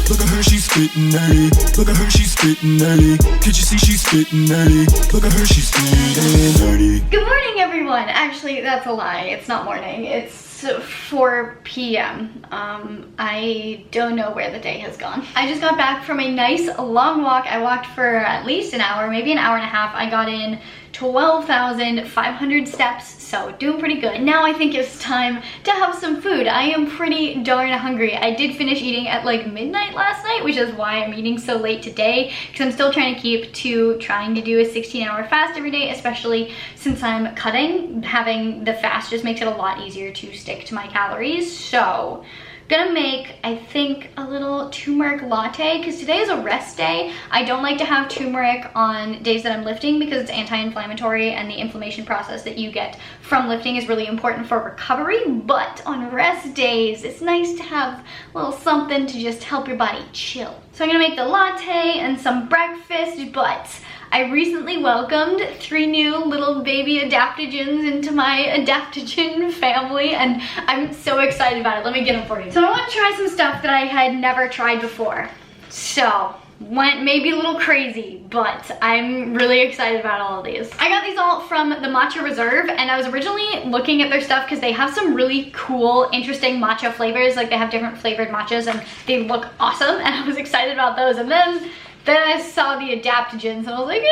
Look at her, she's spittin' nerdy. Look at her, she's spittin' nerdy. Can't you see she's spittin' nerdy? Look at her, she's spittin' nerdy. Good morning, everyone. Actually, that's a lie. It's not morning. It's 4 p.m. I don't know where the day has gone. I just got back from a nice long walk. I walked for at least an hour, maybe an hour and a half. I got in 12,500 steps, so doing pretty good. Now I think it's time to have some food. I am pretty darn hungry. I did finish eating at like midnight last night, which is why I'm eating so late today, because I'm still trying to keep to trying to do a 16-hour fast every day, especially since I'm cutting. Having the fast just makes it a lot easier to stick to my calories. So gonna make, I think, a little turmeric latte, because today is a rest day. I don't like to have turmeric on days that I'm lifting because it's anti-inflammatory, and the inflammation process that you get from lifting is really important for recovery. But on rest days, it's nice to have a little something to just help your body chill. So I'm gonna make the latte and some breakfast, but I recently welcomed 3 new little baby adaptogens into my adaptogen family, and I'm so excited about it. Let me get them for you. So I want to try some stuff that I had never tried before. So went maybe a little crazy, but I'm really excited about all of these. I got these all from the Matcha Reserve, and I was originally looking at their stuff because they have some really cool, interesting matcha flavors. Like, they have different flavored matchas and they look awesome, and I was excited about those. And then I saw the adaptogens and I was like,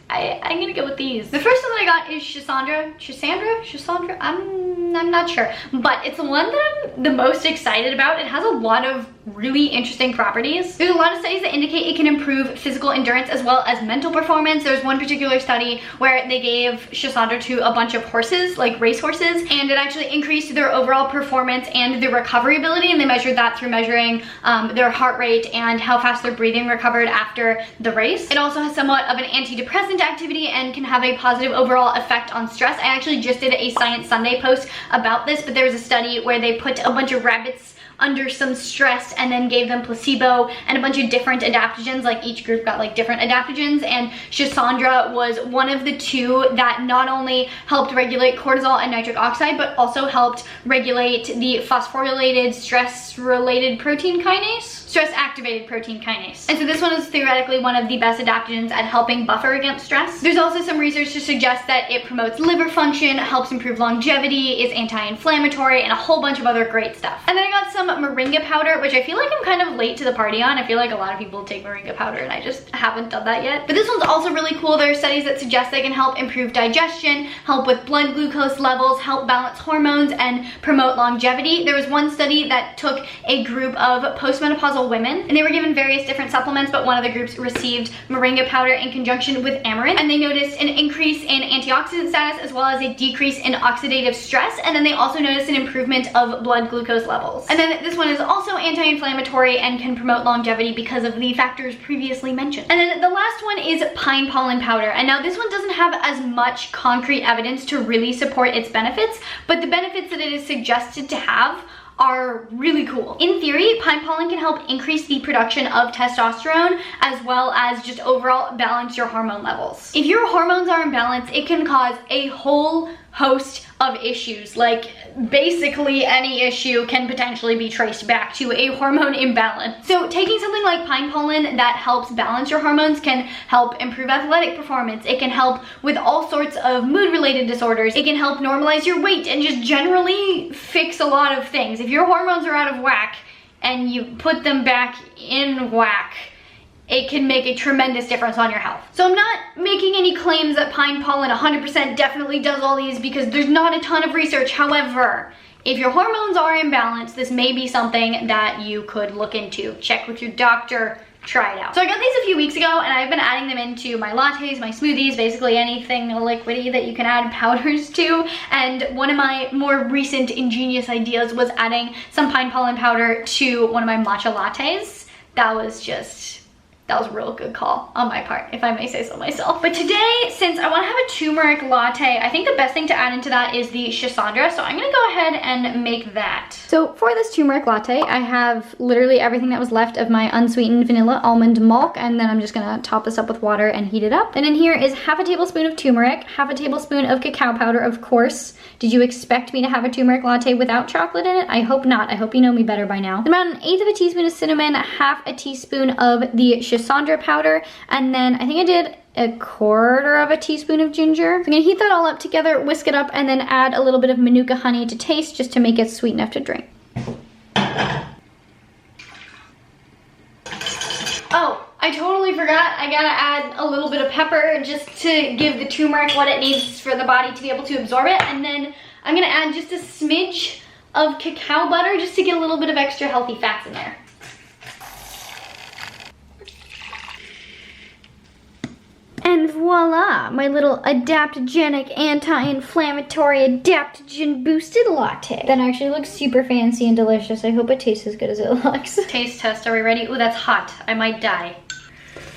I'm gonna go with these. The first one that I got is Schisandra? I'm not sure, but it's the one that I'm the most excited about. It has a lot of really interesting properties. There's a lot of studies that indicate it can improve physical endurance as well as mental performance. There's one particular study where they gave Schisandra to a bunch of horses, like race horses, and it actually increased their overall performance and their recovery ability, and they measured that through measuring their heart rate and how fast their breathing recovered after the race. It also has somewhat of an antidepressant activity and can have a positive overall effect on stress. I actually just did a Science Sunday post about this, but there was a study where they put a bunch of rabbits under some stress and then gave them placebo and a bunch of different adaptogens. Like, each group got like different adaptogens, and Schisandra was one of the 2 that not only helped regulate cortisol and nitric oxide, but also helped regulate the phosphorylated stress-activated protein kinase. And so this one is theoretically one of the best adaptogens at helping buffer against stress. There's also some research to suggest that it promotes liver function, helps improve longevity, is anti-inflammatory, and a whole bunch of other great stuff. And then I got some Moringa Powder, which I feel like I'm kind of late to the party on. I feel like a lot of people take Moringa Powder and I just haven't done that yet. But this one's also really cool. There are studies that suggest they can help improve digestion, help with blood glucose levels, help balance hormones, and promote longevity. There was one study that took a group of postmenopausal women, and they were given various different supplements, but one of the groups received Moringa Powder in conjunction with amaranth, and they noticed an increase in antioxidant status as well as a decrease in oxidative stress, and then they also noticed an improvement of blood glucose levels. And then this one is also anti-inflammatory and can promote longevity because of the factors previously mentioned. And then the last one is pine pollen powder, and now this one doesn't have as much concrete evidence to really support its benefits, but the benefits that it is suggested to have are really cool. In theory, pine pollen can help increase the production of testosterone as well as just overall balance your hormone levels. If your hormones are imbalanced, it can cause a whole host of issues. Like, basically any issue can potentially be traced back to a hormone imbalance. So taking something like pine pollen that helps balance your hormones can help improve athletic performance. It can help with all sorts of mood-related disorders. It can help normalize your weight and just generally fix a lot of things. If your hormones are out of whack and you put them back in whack, it can make a tremendous difference on your health. So I'm not making any claims that pine pollen 100% definitely does all these, because there's not a ton of research. However, if your hormones are imbalanced, this may be something that you could look into. Check with your doctor, try it out. So I got these a few weeks ago, and I've been adding them into my lattes, my smoothies, basically anything liquidy that you can add powders to. And one of my more recent ingenious ideas was adding some pine pollen powder to one of my matcha lattes. That That was a real good call on my part, if I may say so myself. But today, since I want to have a turmeric latte, I think the best thing to add into that is the Schisandra. So I'm gonna go ahead and make that. So for this turmeric latte, I have literally everything that was left of my unsweetened vanilla almond milk, and then I'm just gonna top this up with water and heat it up. And in here is half a tablespoon of turmeric, half a tablespoon of cacao powder, of course. Did you expect me to have a turmeric latte without chocolate in it? I hope not. I hope you know me better by now. About an eighth of a teaspoon of cinnamon, half a teaspoon of the Schisandra powder, and then I think I did a quarter of a teaspoon of ginger. So I'm gonna heat that all up together, whisk it up, and then add a little bit of Manuka honey to taste, just to make it sweet enough to drink. Oh, I totally forgot. I gotta add a little bit of pepper just to give the turmeric what it needs for the body to be able to absorb it. And then I'm gonna add just a smidge of cacao butter just to get a little bit of extra healthy fats in there. And voila, my little adaptogenic, anti-inflammatory, adaptogen boosted latte. That actually looks super fancy and delicious. I hope it tastes as good as it looks. Taste test, are we ready? Ooh, that's hot. I might die.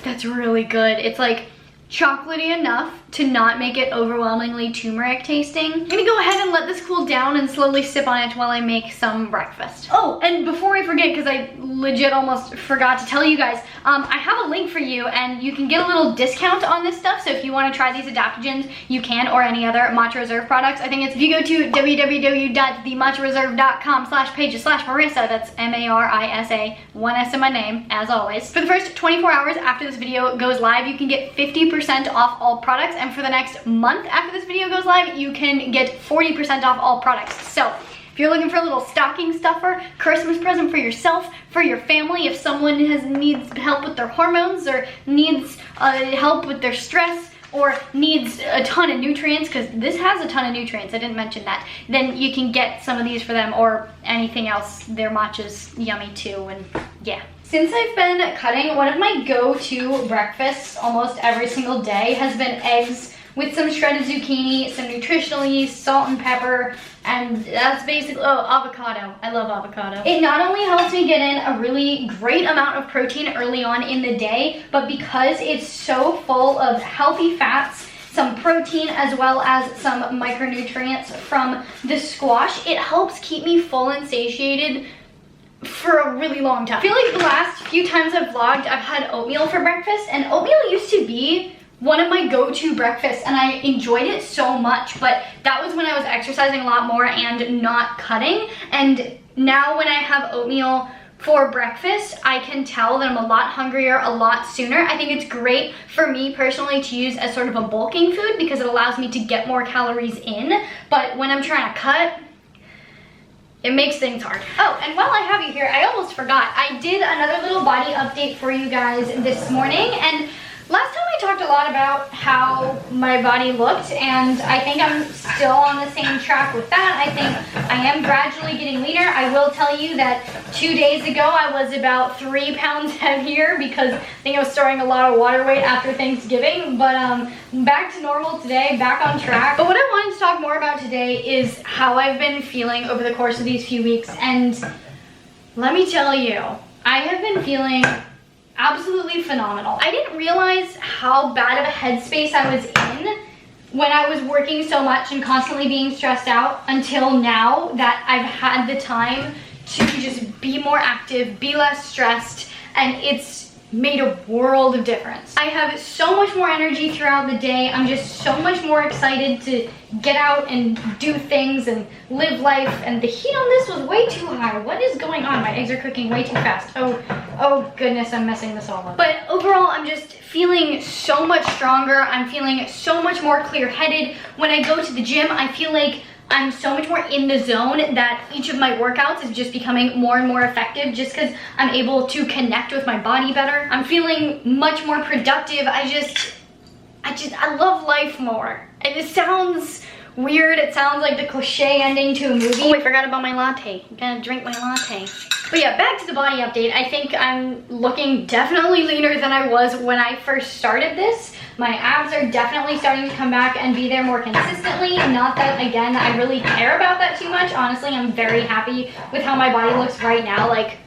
That's really good. It's like chocolatey enough to not make it overwhelmingly turmeric tasting. I'm gonna go ahead and let this cool down and slowly sip on it while I make some breakfast. Oh, and before I forget, because I legit almost forgot to tell you guys, I have a link for you and you can get a little discount on this stuff. So if you want to try these adaptogens, you can, or any other Matcha Reserve products. I think it's, if you go to www.thematchareserve.com/pages/Marissa, that's M-A-R-I-S-A, one S in my name, as always. For the first 24 hours after this video goes live, you can get 50% off all products. And for the next month after this video goes live, you can get 40% off all products. So if you're looking for a little stocking stuffer, Christmas present for yourself, for your family, if someone needs help with their hormones, or needs help with their stress, or needs a ton of nutrients, because this has a ton of nutrients, I didn't mention that, then you can get some of these for them, or anything else. Their matcha's yummy too, and yeah. Since I've been cutting, one of my go-to breakfasts almost every single day has been eggs with some shredded zucchini, some nutritional yeast, salt and pepper, and that's basically, oh, avocado. I love avocado. It not only helps me get in a really great amount of protein early on in the day, but because it's so full of healthy fats, some protein, as well as some micronutrients from the squash, it helps keep me full and satiated for a really long time. I feel like the last few times I've vlogged, I've had oatmeal for breakfast, and oatmeal used to be one of my go-to breakfasts, and I enjoyed it so much, but that was when I was exercising a lot more and not cutting. And now when I have oatmeal for breakfast, I can tell that I'm a lot hungrier a lot sooner. I think it's great for me personally to use as sort of a bulking food because it allows me to get more calories in, but when I'm trying to cut, it makes things hard. Oh, and while I have you here, I almost forgot. I did another little body update for you guys this morning, and last time I talked a lot about how my body looked, and I think I'm still on the same track with that. I think I am gradually getting leaner. I will tell you that 2 days ago I was about 3 pounds heavier because I think I was storing a lot of water weight after Thanksgiving, but back to normal today, back on track. But what I wanted to talk more about today is how I've been feeling over the course of these few weeks, and let me tell you, I have been feeling absolutely phenomenal. I didn't realize how bad of a headspace I was in when I was working so much and constantly being stressed out until now that I've had the time to just be more active, be less stressed, and it's made a world of difference. I have so much more energy throughout the day. I'm just so much more excited to get out and do things and live life, and the heat on this was way too high. What is going on? My eggs are cooking way too fast. Oh goodness, I'm messing this all up. But overall, I'm just feeling so much stronger. I'm feeling so much more clear-headed. When I go to the gym, I feel like I'm so much more in the zone that each of my workouts is just becoming more and more effective just because I'm able to connect with my body better. I'm feeling much more productive. I love life more. And it sounds weird. It sounds like the cliche ending to a movie. Oh, I forgot about my latte. I'm gonna drink my latte. But yeah, back to the body update. I think I'm looking definitely leaner than I was when I first started this. My abs are definitely starting to come back and be there more consistently. Not that, again, I really care about that too much. Honestly, I'm very happy with how my body looks right now. Like,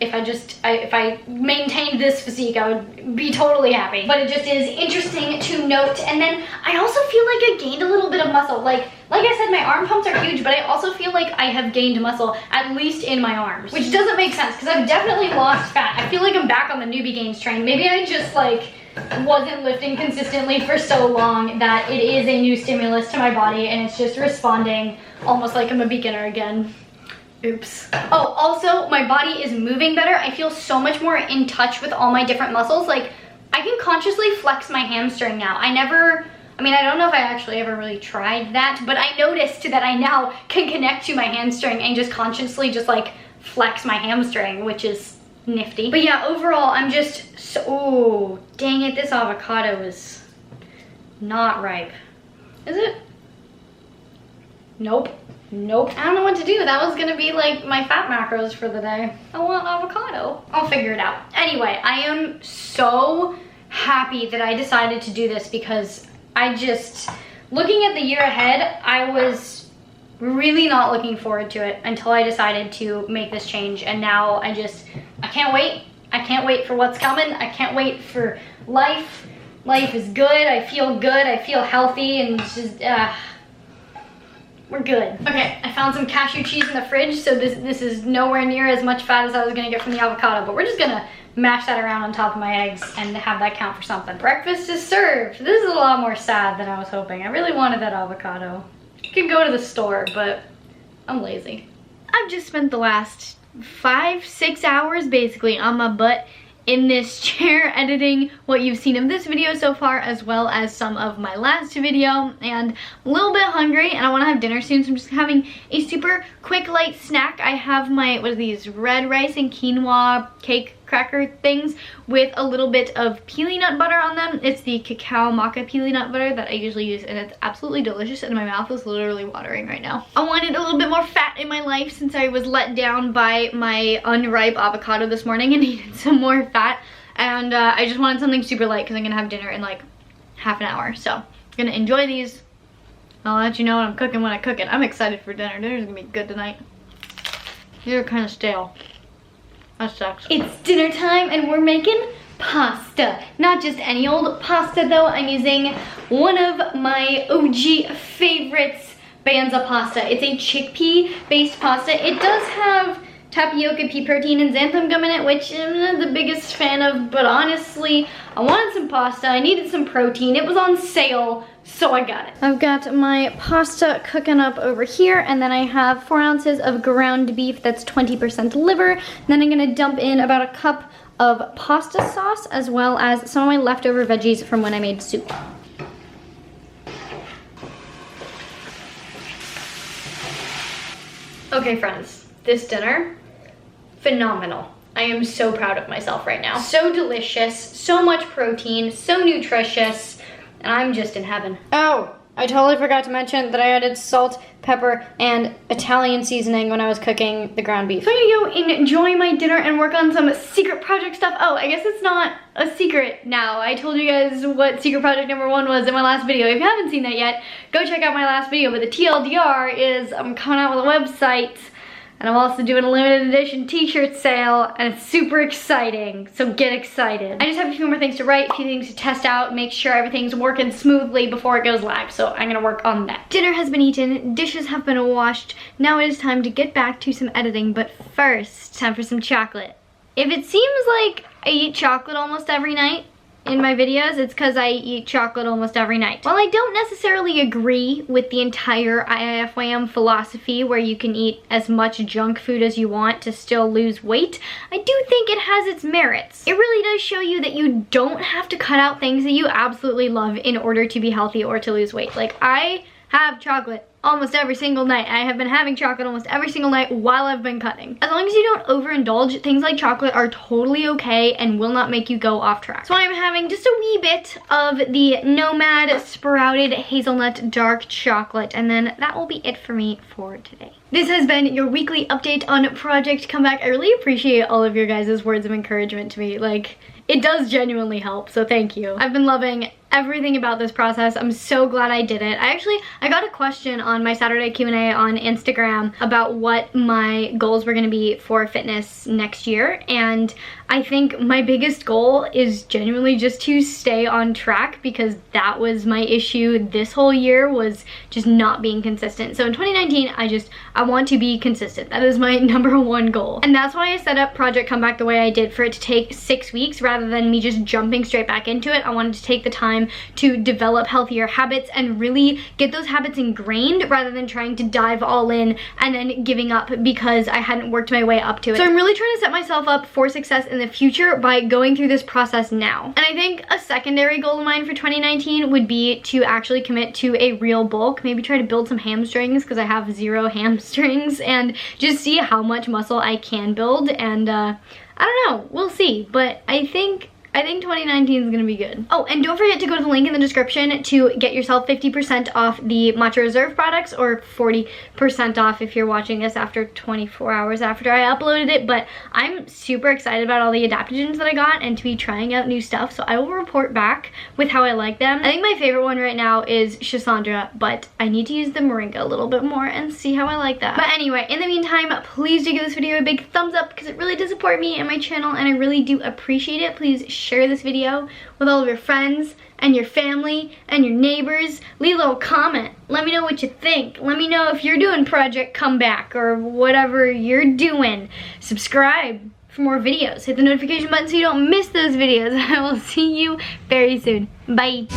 if I maintained this physique, I would be totally happy. But it just is interesting to note. And then I also feel like I gained a little bit of muscle. Like I said, my arm pumps are huge, but I also feel like I have gained muscle, at least in my arms, which doesn't make sense because I've definitely lost fat. I feel like I'm back on the newbie gains train. Maybe I just like wasn't lifting consistently for so long that it is a new stimulus to my body and it's just responding almost like I'm a beginner again. Oops. Oh, also my body is moving better. I feel so much more in touch with all my different muscles. Like I can consciously flex my hamstring now. I don't know if I actually ever really tried that, but I noticed that I now can connect to my hamstring and just consciously just like flex my hamstring, which is nifty. But yeah, overall, I'm just so, oh, dang it, this avocado is not ripe. Is it? Nope. Nope. I don't know what to do. That was gonna be like my fat macros for the day. I want avocado. I'll figure it out. Anyway, I am so happy that I decided to do this because looking at the year ahead, I was really not looking forward to it until I decided to make this change. And now I can't wait. I can't wait for what's coming. I can't wait for life. Life is good. I feel good. I feel healthy and just, we're good. Okay, I found some cashew cheese in the fridge, so this is nowhere near as much fat as I was gonna get from the avocado, but we're just gonna mash that around on top of my eggs and have that count for something. Breakfast is served. This is a lot more sad than I was hoping. I really wanted that avocado. I could go to the store, but I'm lazy. I've just spent the last 5-6 hours basically on my butt in this chair editing what you've seen of this video so far, as well as some of my last video, and I'm a little bit hungry and I want to have dinner soon, so I'm just having a super quick light snack. I have my, what are these, red rice and quinoa cake cracker things with a little bit of peely nut butter on them. It's the cacao maca peely nut butter that I usually use, and it's absolutely delicious, and my mouth is literally watering right now. I wanted a little bit more fat in my life since I was let down by my unripe avocado this morning and needed some more fat, and I just wanted something super light because I'm gonna have dinner in like half an hour, so I'm gonna enjoy these. I'll let you know what I'm cooking when I cook it. I'm excited for dinner. Dinner's gonna be good tonight. These are kind of stale. That sucks. It's dinner time and we're making pasta. Not just any old pasta though. I'm using one of my OG favorites, Banza pasta. It's a chickpea based pasta. It does have tapioca, pea protein, and xanthan gum in it, which I'm not the biggest fan of, but honestly, I wanted some pasta. I needed some protein. It was on sale, so I got it. I've got my pasta cooking up over here, and then I have 4 ounces of ground beef that's 20% liver. And then I'm gonna dump in about a cup of pasta sauce, as well as some of my leftover veggies from when I made soup. Okay, friends, this dinner, phenomenal. I am so proud of myself right now. So delicious, so much protein, so nutritious, and I'm just in heaven. Oh, I totally forgot to mention that I added salt, pepper, and Italian seasoning when I was cooking the ground beef. So I'm gonna go enjoy my dinner and work on some secret project stuff. Oh, I guess it's not a secret now. I told you guys what secret project number 1 was in my last video. If you haven't seen that yet, go check out my last video, but the TLDR is I'm coming out with a website. And I'm also doing a limited edition t-shirt sale, and it's super exciting, so get excited. I just have a few more things to write, a few things to test out, make sure everything's working smoothly before it goes live, so I'm gonna work on that. Dinner has been eaten, dishes have been washed, now it is time to get back to some editing, but first, time for some chocolate. If it seems like I eat chocolate almost every night in my videos, it's because I eat chocolate almost every night. While I don't necessarily agree with the entire IIFYM philosophy where you can eat as much junk food as you want to still lose weight, I do think it has its merits. It really does show you that you don't have to cut out things that you absolutely love in order to be healthy or to lose weight. Like, I have chocolate almost every single night. I have been having chocolate almost every single night while I've been cutting. As long as you don't overindulge, things like chocolate are totally okay and will not make you go off track. So I'm having just a wee bit of the Nomad Sprouted Hazelnut Dark Chocolate, and then that will be it for me for today. This has been your weekly update on Project Comeback. I really appreciate all of your guys' words of encouragement to me. Like, it does genuinely help, so thank you. I've been loving everything about this process. I'm so glad I did it. I got a question on my Saturday Q&A on Instagram about what my goals were gonna be for fitness next year, and I think my biggest goal is genuinely just to stay on track, because that was my issue this whole year, was just not being consistent. So in 2019, I want to be consistent. That is my #1 goal. And that's why I set up Project Comeback the way I did, for it to take 6 weeks rather than me just jumping straight back into it. I wanted to take the time to develop healthier habits and really get those habits ingrained, rather than trying to dive all in and then giving up because I hadn't worked my way up to it. So I'm really trying to set myself up for success in the future by going through this process now. And I think a secondary goal of mine for 2019 would be to actually commit to a real bulk, maybe try to build some hamstrings, because I have 0 hamstrings, and just see how much muscle I can build. And I don't know, we'll see, but I think 2019 is gonna be good. Oh, and don't forget to go to the link in the description to get yourself 50% off the Matcha Reserve products, or 40% off if you're watching this after 24 hours after I uploaded it. But I'm super excited about all the adaptogens that I got and to be trying out new stuff, so I will report back with how I like them. I think my favorite one right now is Schisandra, but I need to use the Moringa a little bit more and see how I like that. But anyway, in the meantime, please do give this video a big thumbs up, because it really does support me and my channel, and I really do appreciate it. Please share this video with all of your friends and your family and your neighbors. Leave a little comment. Let me know what you think. Let me know if you're doing Project Comeback or whatever you're doing. Subscribe for more videos. Hit the notification button so you don't miss those videos. I will see you very soon. Bye.